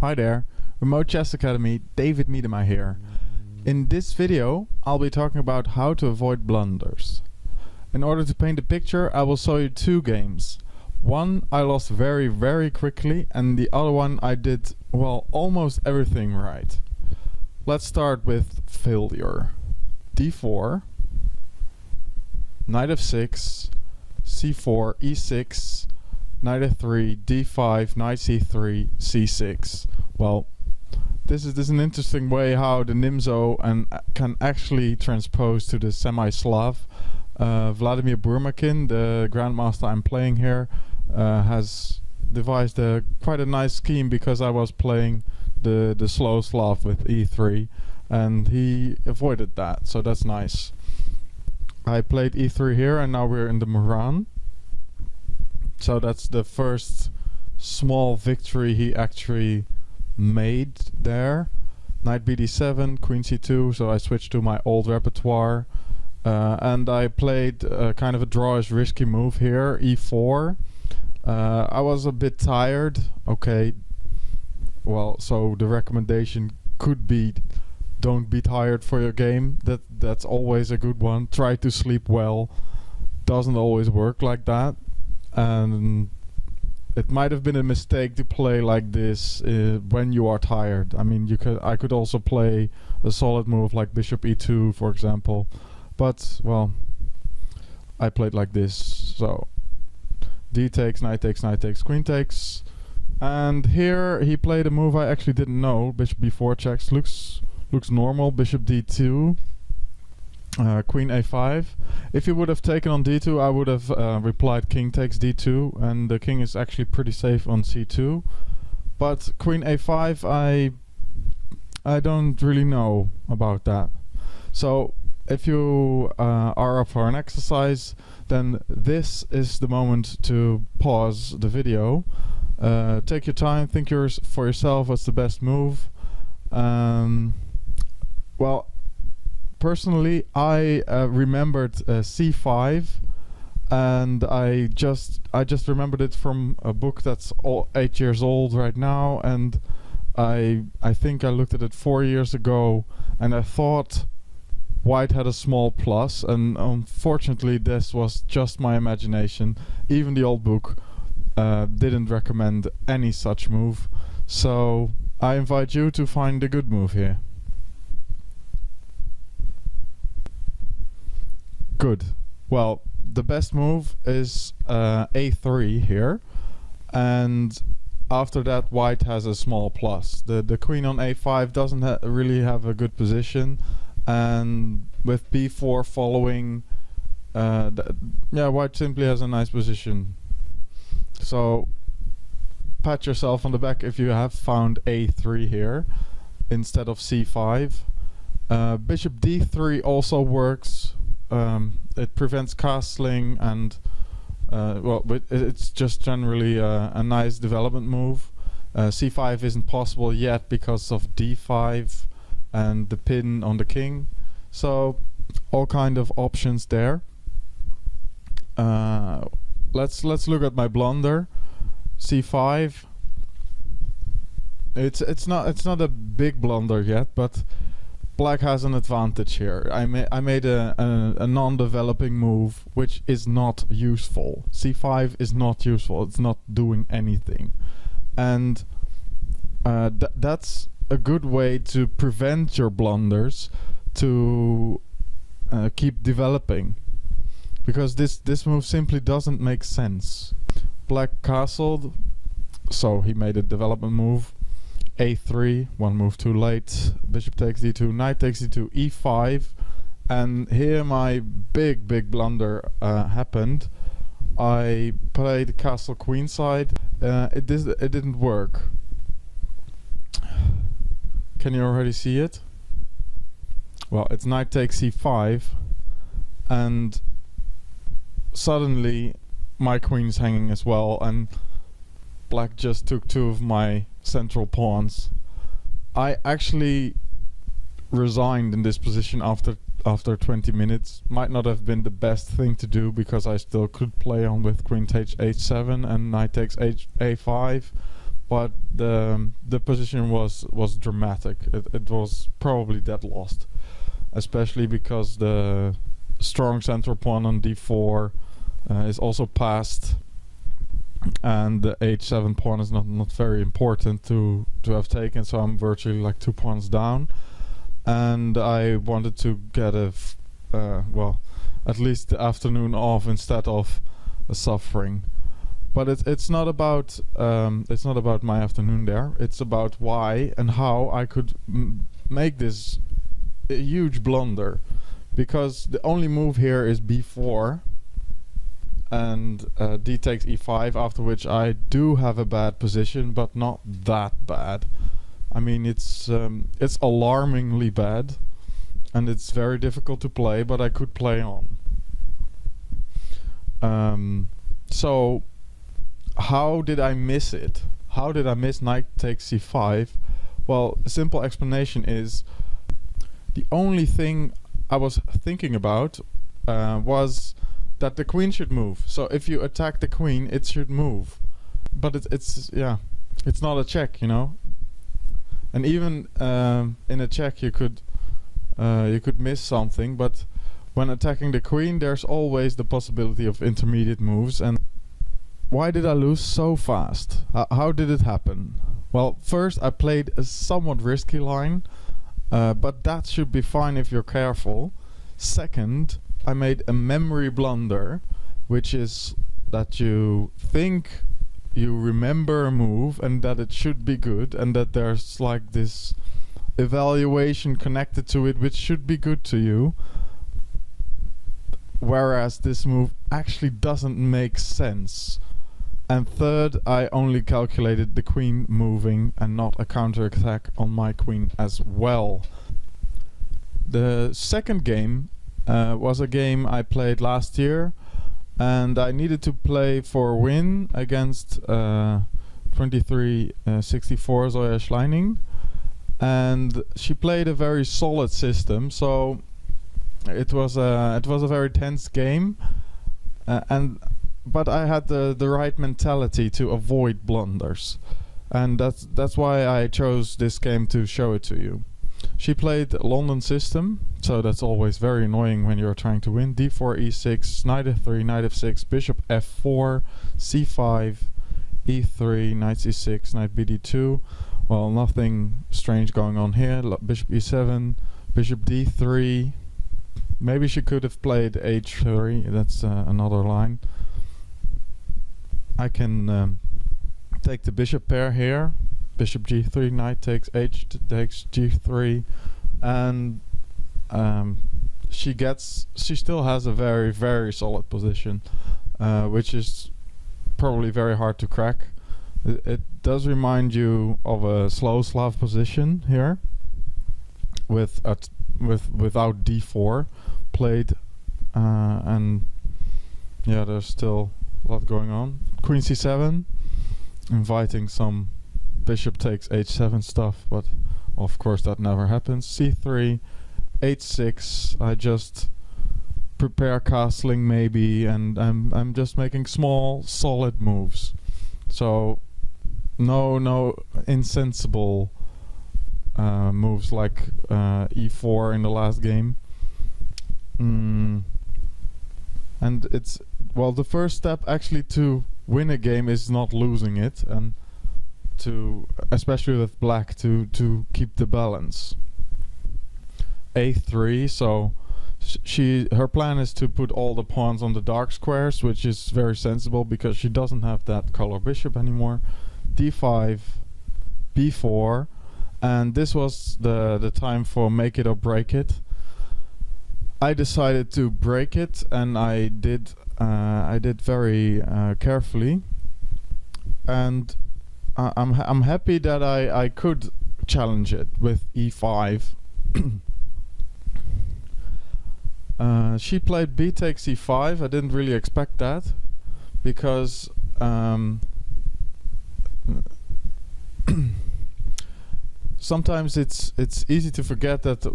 Hi there, Remote Chess Academy, David Miedema here. In this video I'll be talking about how to avoid blunders. In order to paint a picture I will show you two games. One I lost very quickly and the other one I did, well, almost everything right. Let's start with failure. d4, knight f6, c4, e6, knight f3, d5, knight c3, c6. Well, this is an interesting way how the Nimzo can actually transpose to the semi-Slav. Vladimir Burmakin, the grandmaster I'm playing here, has devised quite a nice scheme, because I was playing the slow Slav with e3 and he avoided that, so that's nice. I played e3 here and now we're in the Moran. So that's the first small victory he actually made there. Knight bd7, queen c2, so I switched to my old repertoire. And I played kind of a drawish risky move here, e4. I was a bit tired. Okay, well, so the recommendation could be don't be tired for your game. That's always a good one. Try to sleep well. Doesn't always work like that. And it might have been a mistake to play like this when you are tired. I mean, I could also play a solid move like bishop e2, for example. But, well, I played like this. So d takes, knight takes, knight takes, queen takes. And here he played a move I actually didn't know. Bishop b4 checks. Looks normal. Bishop d2. Queen a5. If he would have taken on d2, I would have replied king takes d2, and the king is actually pretty safe on c2. But queen a5, I don't really know about that. So if you are up for an exercise, then this is the moment to pause the video. Take your time, think for yourself what's the best move. Well, personally, I remembered c5, and I just remembered it from a book that's 8 years old right now, and I think I looked at it 4 years ago, and I thought white had a small plus, and unfortunately this was just my imagination. Even the old book didn't recommend any such move, so I invite you to find a good move here. Good. Well, the best move is a3 here, and after that white has a small plus. The queen on a5 doesn't really have a good position, and with b4 following, white simply has a nice position. So pat yourself on the back if you have found a3 here instead of c5. Bishop d3 also works. It prevents castling, and it's just generally a nice development move. c5 isn't possible yet because of d5 and the pin on the king, so all kind of options there. Let's look at my blunder. c5. It's not a big blunder yet, but black has an advantage here. I made a non-developing move which is not useful. c5 is not useful. It's not doing anything, and that's a good way to prevent your blunders to keep developing, because this move simply doesn't make sense. Black castled, so he made a development move. a3, one move too late. Bishop takes d2, knight takes d2, e5, and here my big blunder happened. I played castle queenside. It didn't work. Can you already see it? Well, it's knight takes c5, and suddenly my queen's hanging as well, and black just took two of my central pawns. I actually resigned in this position after 20 minutes. Might not have been the best thing to do, because I still could play on with queen takes h7 and knight takes a5, but the position was dramatic. It was probably dead lost, especially because the strong central pawn on d4 is also passed, and the h7 pawn is not very important to have taken, so I'm virtually like 2 pawns down, and I wanted to get well, at least the afternoon off instead of suffering. But it's not about my afternoon there. It's about why and how I could make this a huge blunder, because the only move here is b4 and d takes e5, after which I do have a bad position, but not that bad. I mean, it's alarmingly bad, and it's very difficult to play, but I could play on. So how did I miss it? How did I miss knight takes c5? Well, a simple explanation is the only thing I was thinking about was that the queen should move. So if you attack the queen, it should move. But it's not a check, you know. And even in a check you could miss something, but when attacking the queen there's always the possibility of intermediate moves. And why did I lose so fast? How did it happen? Well, first I played a somewhat risky line, but that should be fine if you're careful. Second, I made a memory blunder, which is that you think you remember a move and that it should be good, and that there's like this evaluation connected to it which should be good to you, whereas this move actually doesn't make sense. And third, I only calculated the queen moving and not a counterattack on my queen as well. The second game was a game I played last year, and I needed to play for a win against 2364 Zoya Schleining, and she played a very solid system, so it was a very tense game, but I had the right mentality to avoid blunders, and that's why I chose this game to show it to you. She played London system, so that's always very annoying when you're trying to win. d4, e6, knight f3, knight f6, bishop f4, c5, e3, knight c6, knight bd2. Well, nothing strange going on here. Bishop e7, bishop d3. Maybe she could have played h3, that's another line. I can take the bishop pair here. Bishop g3, knight takes h, takes g3, and she still has a very, very solid position, which is probably very hard to crack. It does remind you of a slow Slav position here, without d4 played, and yeah, there's still a lot going on. Queen c7, inviting some bishop takes h7 stuff, but of course that never happens. c3, h6, I just prepare castling maybe, and I'm just making small solid moves. So no insensible moves like e4 in the last game. And it's, well, the first step actually to win a game is not losing it, and to, especially with black, to keep the balance. a3, so her plan is to put all the pawns on the dark squares, which is very sensible because she doesn't have that color bishop anymore. d5, b4, and this was the time for make it or break it. I decided to break it, and I did very carefully, and I'm happy that I could challenge it with e5. She played b takes e5. I didn't really expect that, because sometimes it's easy to forget that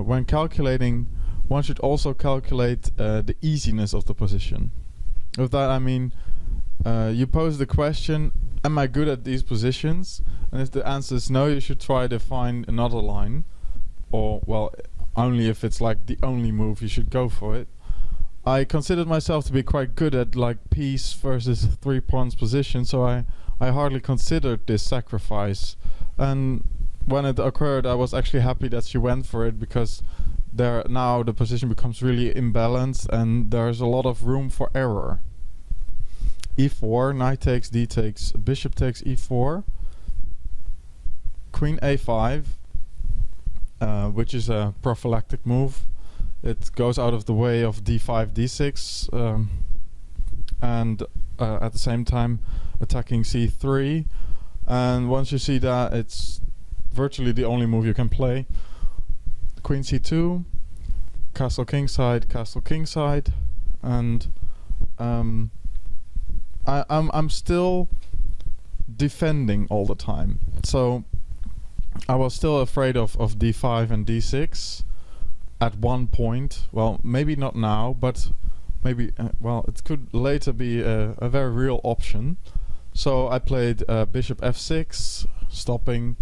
when calculating, one should also calculate the easiness of the position. With that I mean, you pose the question, am I good at these positions? And if the answer is no, you should try to find another line, or well, only if it's like the only move you should go for it. I considered myself to be quite good at like piece versus 3 pawns position, so I hardly considered this sacrifice. And when it occurred, I was actually happy that she went for it, because there now the position becomes really imbalanced and there's a lot of room for error. E4, knight takes, d takes, bishop takes e4, queen a5, which is a prophylactic move. It goes out of the way of d5, d6, and at the same time attacking c3. And once you see that, it's virtually the only move you can play. Queen c2, castle kingside, and I'm still defending all the time. So I was still afraid of d5 and d6 at one point. Well, maybe not now, but maybe well, it could later be a very real option. So I played bishop f6, stopping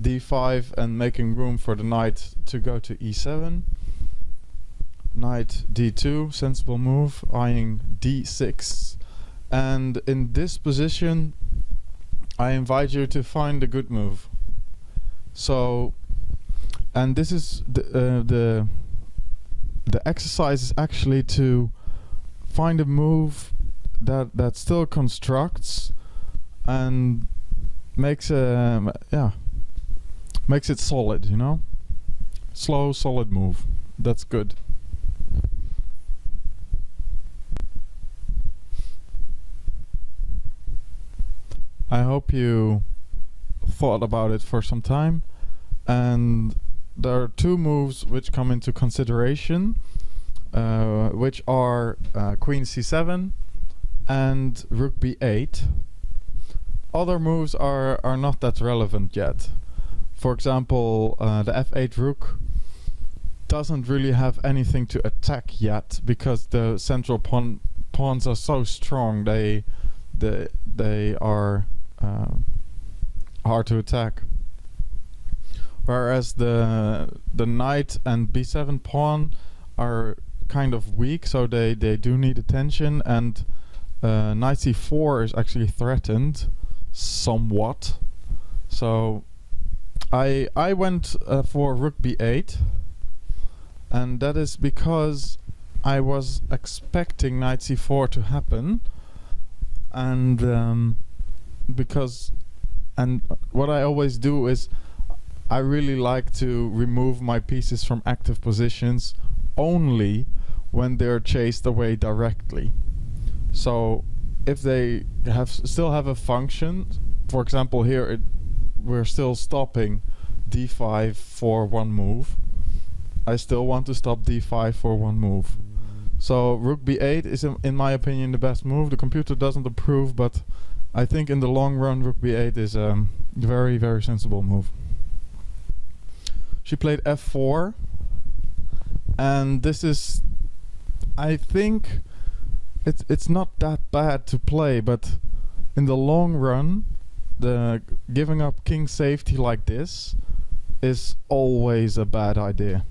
d5 and making room for the knight to go to e7. Knight d2, sensible move, eyeing d6. And in this position, I invite you to find a good move. So, and this is the exercise is actually to find a move that still constructs and makes makes it solid, you know? Slow, solid move. That's good. I hope you thought about it for some time, and there are 2 moves which come into consideration, which are queen c7 and rook b8. Other moves are not that relevant yet. For example, the f8 rook doesn't really have anything to attack yet, because the central pawns are so strong. They are hard to attack. Whereas the knight and b7 pawn are kind of weak, so they do need attention, and knight c4 is actually threatened somewhat. So I went for rook b8, and that is because I was expecting knight c4 to happen, and what I always do is I really like to remove my pieces from active positions only when they're chased away directly. So if they still have a function, for example here we're still stopping d5 for one move, I still want to stop d5 for one move. So rook b8 is in my opinion the best move. The computer doesn't approve, but I think in the long run rook b8 is a very, very sensible move. She played f4, and this is, I think it's not that bad to play, but in the long run the giving up king safety like this is always a bad idea.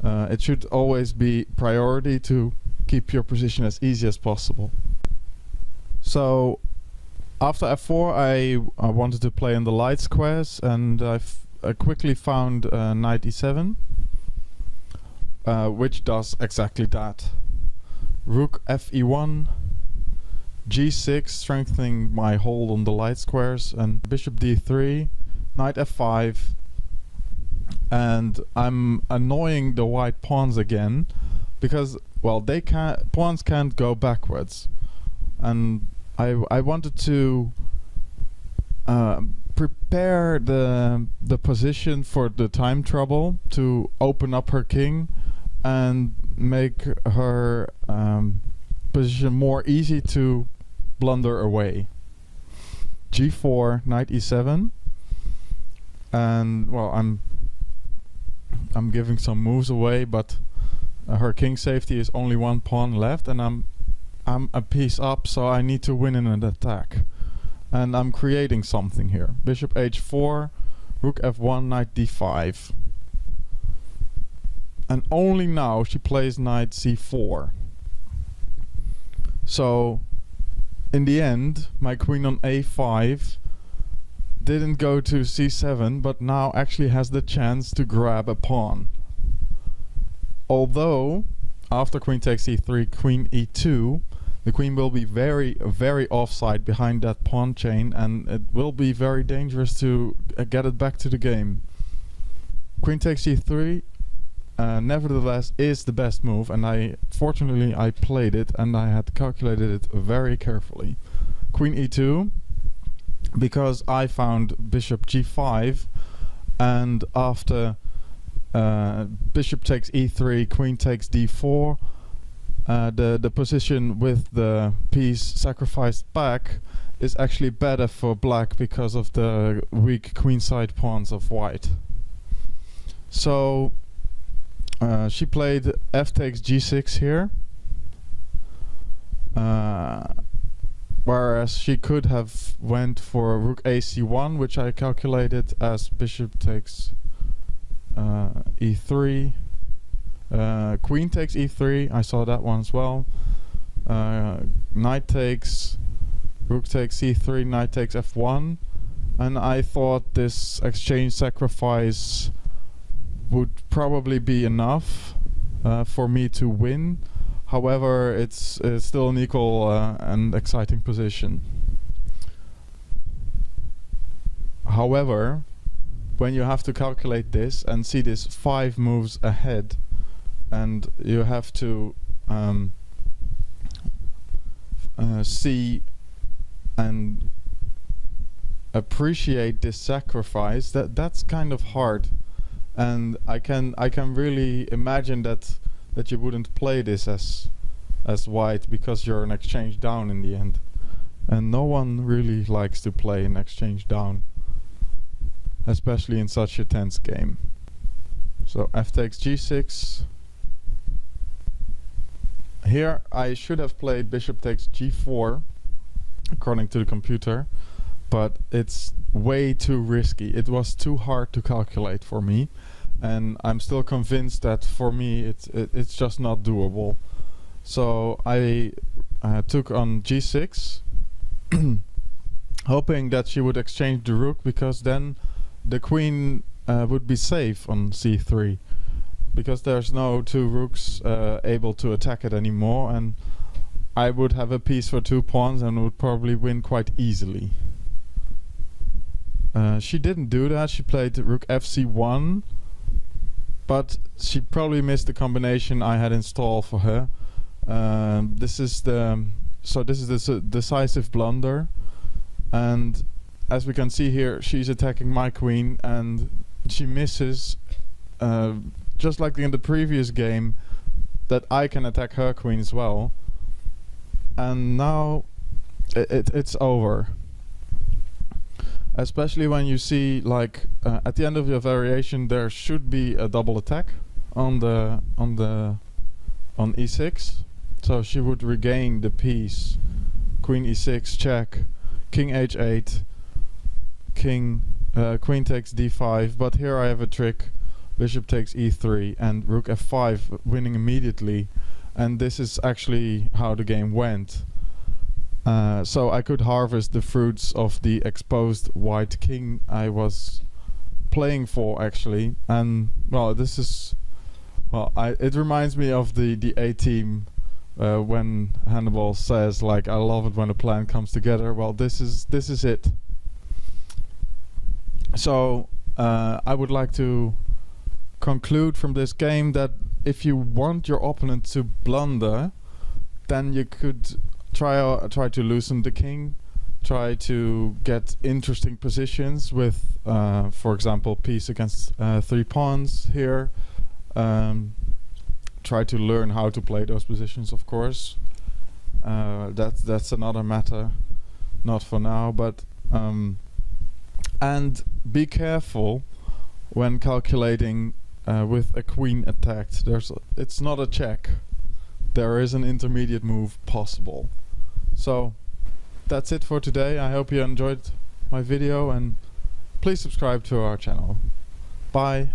It should always be priority to keep your position as easy as possible. So after f4 I wanted to play in the light squares, and I quickly found knight e7, which does exactly that. Rook fe1, g6, strengthening my hold on the light squares, and bishop d3, knight f5, and I'm annoying the white pawns again, because well, pawns can't go backwards, and I wanted to prepare the position for the time trouble, to open up her king and make her position more easy to blunder away. g4, knight e7, and well, I'm giving some moves away, but her king safety is only one pawn left, and I'm a piece up, so I need to win in an attack. and I'm creating something here. Bishop h4, rook f1, knight d5. And only now she plays knight c4. So in the end, my queen on a5 didn't go to c7, but now actually has the chance to grab a pawn. Although after queen takes e3, queen e2, the queen will be very, very offside behind that pawn chain, and it will be very dangerous to get it back to the game. Queen takes e3 nevertheless is the best move, and fortunately I played it and I had calculated it very carefully. Queen e2, because I found bishop g5, and after bishop takes e3, queen takes d4, the position with the piece sacrificed back is actually better for black because of the weak queenside pawns of white. So she played f takes g6 here, whereas she could have went for rook ac1, which I calculated as bishop takes e3, queen takes e3, I saw that one as well, knight takes, rook takes c3, knight takes f1, and I thought this exchange sacrifice would probably be enough for me to win. However, it's still an equal and exciting position. However, when you have to calculate this and see this 5 moves ahead, and you have to see and appreciate this sacrifice, that's kind of hard. And I can really imagine that you wouldn't play this as white, because you're an exchange down in the end, and no one really likes to play an exchange down, especially in such a tense game. So f takes g6. Here I should have played bishop takes g4 according to the computer, but it's way too risky. It was too hard to calculate for me, and I'm still convinced that for me it's just not doable. So I took on g6 hoping that she would exchange the rook, because then the queen would be safe on c3, because there's no 2 rooks able to attack it anymore, and I would have a piece for 2 pawns and would probably win quite easily. She didn't do that. She played rook fc1, but she probably missed the combination I had installed for her. This is the decisive blunder, and as we can see here, she's attacking my queen and she misses, just like in the previous game, that I can attack her queen as well, and now it's over. Especially when you see, like, at the end of your variation there should be a double attack on e6, so she would regain the piece. Queen e6 check, king h8, queen takes d5, but here I have a trick. Bishop takes e3 and rook f5, winning immediately, and this is actually how the game went. So I could harvest the fruits of the exposed white king I was playing for, actually. And well, this is, well, it reminds me of the A-Team when Hannibal says, like, I love it when a plan comes together. Well, this is it. So I would like to conclude from this game that if you want your opponent to blunder, then you could try to loosen the king, try to get interesting positions with, for example, piece against 3 pawns here. Try to learn how to play those positions, of course. That's another matter, not for now. But and be careful when calculating with a queen attacked. It's not a check. There is an intermediate move possible. So that's it for today. I hope you enjoyed my video, and please subscribe to our channel. Bye.